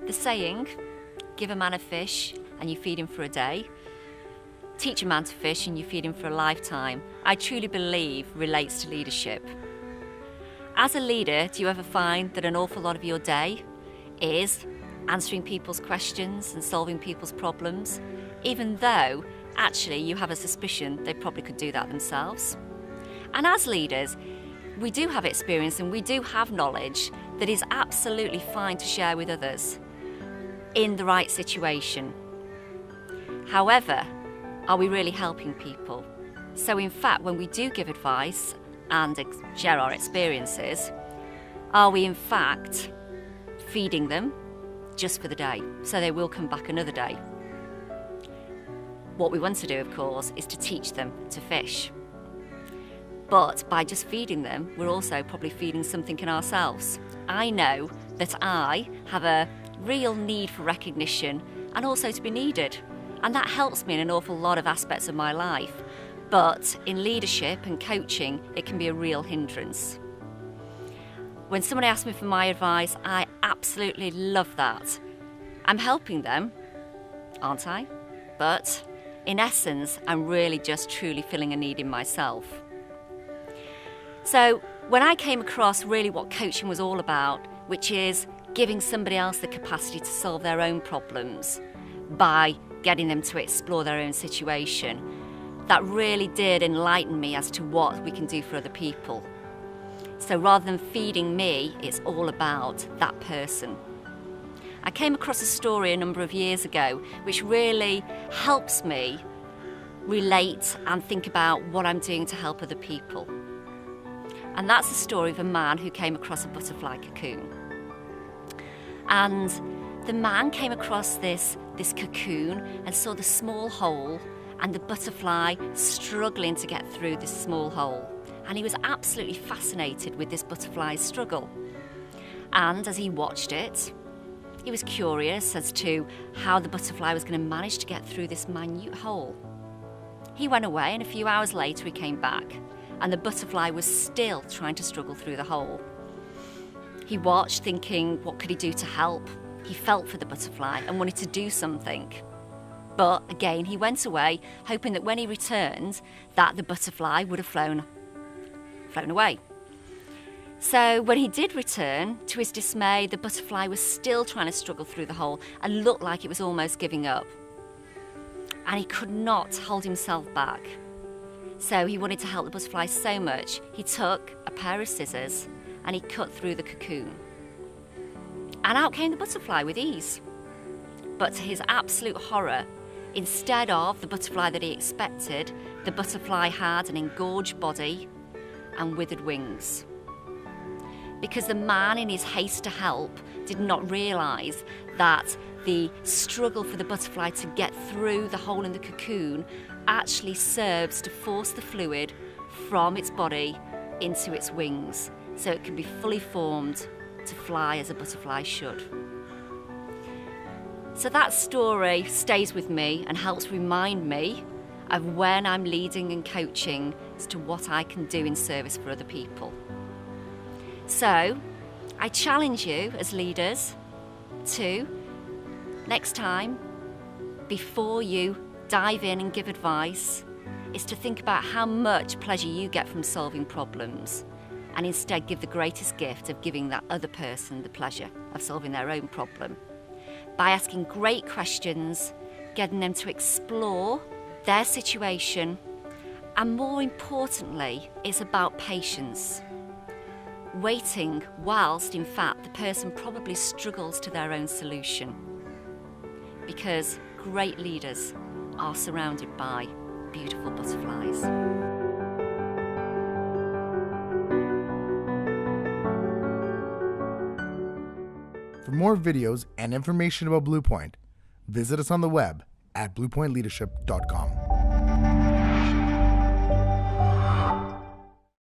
The saying, give a man a fish and you feed him for a day, teach a man to fish and you feed him for a lifetime, I truly believe relates to leadership. As a leader, do you ever find that an awful lot of your day is answering people's questions and solving people's problems, even though actually you have a suspicion they probably could do that themselves? And as leaders, we do have experience and we do have knowledge that is absolutely fine to share with others in the right situation. However, are we really helping people? So in fact, when we do give advice and share our experiences, are we in fact feeding them just for the day, so they will come back another day? What we want to do, of course, is to teach them to fish. But by just feeding them, we're also probably feeding something in ourselves. I know that I have a real need for recognition and also to be needed. And that helps me in an awful lot of aspects of my life. But in leadership and coaching, it can be a real hindrance. When someone asks me for my advice, I absolutely love that. I'm helping them, aren't I? But in essence, I'm really just truly filling a need in myself. So when I came across really what coaching was all about, which is giving somebody else the capacity to solve their own problems by getting them to explore their own situation, that really did enlighten me as to what we can do for other people. So rather than feeding me, it's all about that person. I came across a story a number of years ago which really helps me relate and think about what I'm doing to help other people. And that's the story of a man who came across a butterfly cocoon. And the man came across this cocoon and saw the small hole and the butterfly struggling to get through this small hole. And he was absolutely fascinated with this butterfly's struggle. And as he watched it, he was curious as to how the butterfly was going to manage to get through this minute hole. He went away, and a few hours later he came back, and the butterfly was still trying to struggle through the hole. He watched, thinking, what could he do to help? He felt for the butterfly and wanted to do something. But again, he went away, hoping that when he returned, that the butterfly would have flown away. So when he did return, to his dismay, the butterfly was still trying to struggle through the hole and looked like it was almost giving up. And he could not hold himself back. So he wanted to help the butterfly so much, he took a pair of scissors and he cut through the cocoon. And out came the butterfly with ease. But to his absolute horror, instead of the butterfly that he expected, the butterfly had an engorged body and withered wings. Because the man, in his haste to help, did not realise that the struggle for the butterfly to get through the hole in the cocoon actually serves to force the fluid from its body into its wings, so it can be fully formed to fly as a butterfly should. So that story stays with me and helps remind me of when I'm leading and coaching as to what I can do in service for other people. So I challenge you as leaders to, next time, before you dive in and give advice, is to think about how much pleasure you get from solving problems, and instead give the greatest gift of giving that other person the pleasure of solving their own problem. By asking great questions, getting them to explore their situation, and more importantly, it's about patience. Waiting whilst, in fact, the person probably struggles to their own solution. Because great leaders are surrounded by beautiful butterflies. For more videos and information about Bluepoint, visit us on the web at bluepointleadership.com.